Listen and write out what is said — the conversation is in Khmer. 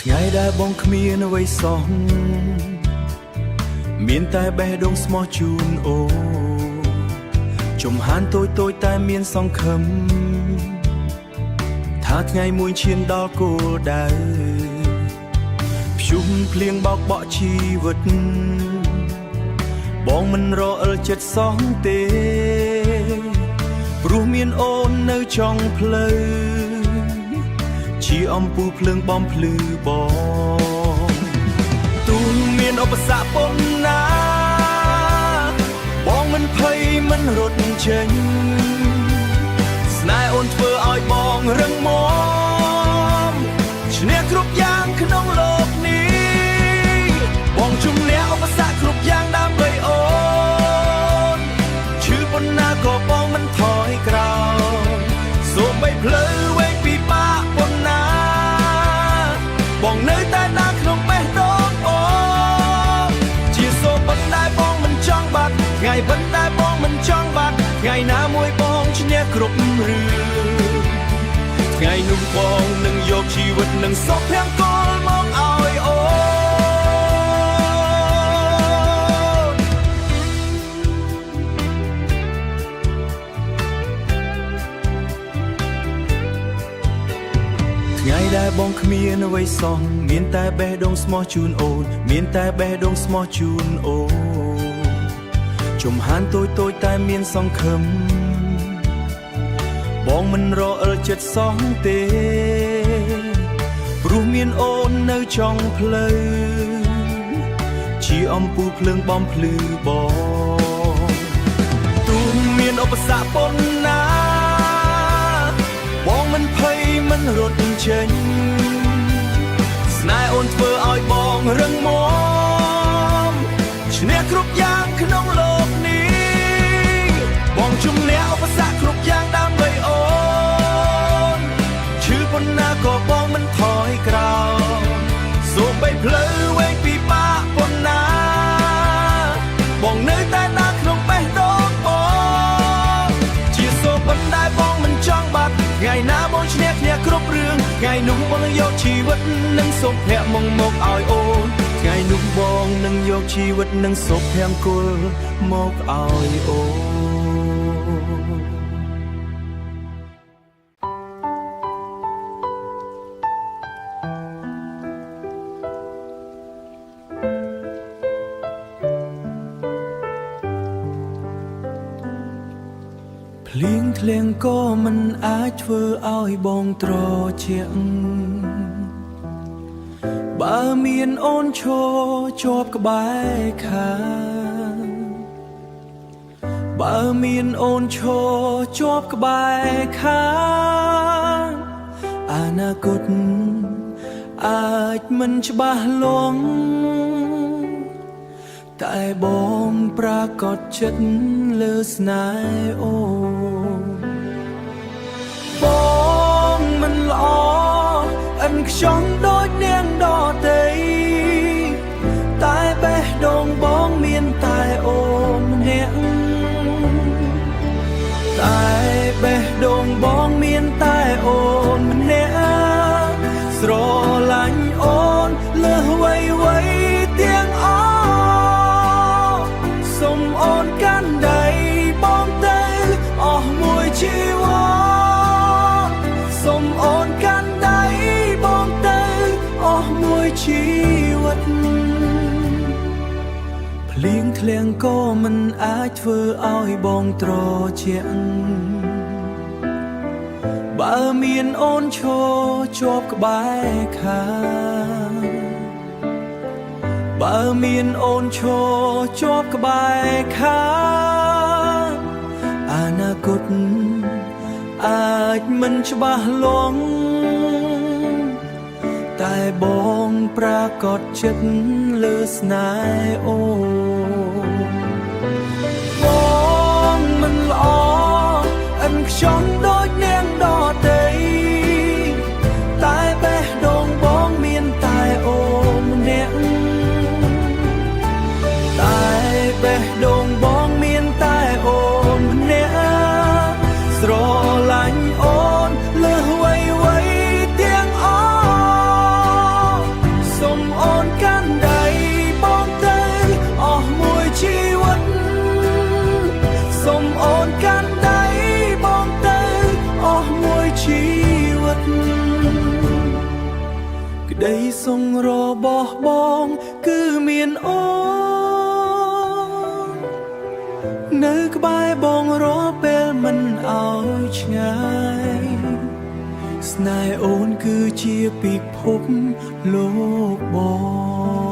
ថ្ងៃដែលបងគ្មានអ្វីសោះមានតែបេះដូងស្មោះជូនអូចំហានតូចៗតែមានសង្ឃឹមថាថ្ងៃមួយឈានដល់គោលដៅព្យុះភ្លៀងបោកបក់ជីវិតបងមិនរអិលចិត្តសោះទេព្រោះមានអូននៅចុងផ្លូវជាអំពូលភ្លើងបំភ្លឺបងទូលមានឧបសគ្គប៉ុណ្ណាបងមិនភ័យមិនរត់ចេញស្នេហ៍អូនធ្វើឲ្យបងរឹងមាំឈ្នះគ្រប់យ៉ាងក្នុងโลกនេះបងជំនះឧបសគ្គគ្រប់យ៉ាងដើម្បីអូនឈឺប៉ុណ្ណាក៏បងមិនថយក្រោយសូម្បីផ្លូវវែងពីបាក់ប៉ុណ្ណាបងនៅតែដើរក្នុងបេះដូងអូនជាសូរប៉ុណ្ណាបងមិនចង់បាត់ថ្ងៃប៉ុណ្ណាបងមិនចង់បាត់ថ្ងៃណាមួយបងឈ្នះគ្រប់រឿងថ្ងៃនោះបងនឹងយកជីវិតនឹងសុខទាំងកលមកឲ្យអូនថ្ងៃដែលបងគ្មានអ្វីសោះមានតែបេះដូងស្មោះជូនអូនមានតែបេះដូងស្មោះជូនអូនចំហានតូចៗតែមានសង្ឃឹមបងមិនរអិលចិត្តសោះទេព្រោះមានអូននៅចុងផ្លូវជាអំពូលភ្លើងបំភ្លឺបងទូលមានឧបសគ្គប៉ុណ្ណាបងមិនភ័យមិនរត់ចេញស្នេហ៍អូនធ្វើឲ្យបងរឹងមាំឈ្នះគ្រប់យ៉ាងក្នុងโลกនេះបងជំនះឧបសគ្គគ្រប់យ៉ាងដើម្បីអូនឈឺប៉ុណ្ណាក៏បងមិនថយក្រោយសូម្បីផ្លូវវែងពីបាក់ប៉ុណ្ណាបងនៅតែដើរក្នុងបេះដូងបងជាសូរប៉ុណ្ណាបងមិនចង់បាត់ថ្ងៃណាបងឈ្នះគ្នាគ្រប់រឿងថ្ងៃនោះបងយកជីវិតនិងសុភមង្គលមកឲ្យអូនថ្ងៃនោះបងនឹងយកជីវិតនិងសុភមង្គលមកឲ្យអូនភ្លៀងធ្លាក់ក៏មិនអាចធ្វើឲ្យបងត្រជាក់បើមានអូនឈរជាប់ក្បែរខាងបើមានអូនឈរជាប់ក្បែរខាងអនាគតអាចមិនច្បាស់លាស់តែបងប្រកាសចិត្តលើស្នេហ៍អូនបងមិនល្អឥនខ្ចង់ដូចនាងដទៃតែបេះដូងបងមានតែអូនម្នាក់តែបេះដូងបងមានតែអូនម្នាក់ស្រឡាញ់អូនលើសអ្វីទាំងអស់សូមអូនកាន់ដៃបងទៅអស់មួយជីវិតសូមអូនកាន់ដៃបងទៅអស់មួយជីវិតភ្លៀងធ្លាក់ក៏មិនអាចធ្វើឲ្យបងត្រជាក់បើមានអូនឈរជាប់ក្បែរខាងបើមានអូនឈរជាប់ក្បែរខាងអនាគតអាចមិនច្បាស់លាស់តែបងប្រកាសចិត្តលើស្នេហ៍អូនបងមិនល្អឥនខ្ចង់ដូចនាងដទៃតែបេះដូងបងមានតែអូនម្នាក់តែបេះដូងបងមានតែអូនម្នាក់ស្រឡាញ់អូនលើសអ្វីទាំងអស់ នកាន់ដៃបងទៅអស់មួយជីវិតក្តីសង្ររបស់បងគឺមានអូននៅក្បែរបងរាល់ពេលមិនឲ្យឆ្ងាយស្នេហ៍អូនគឺជាពិភពលោកបង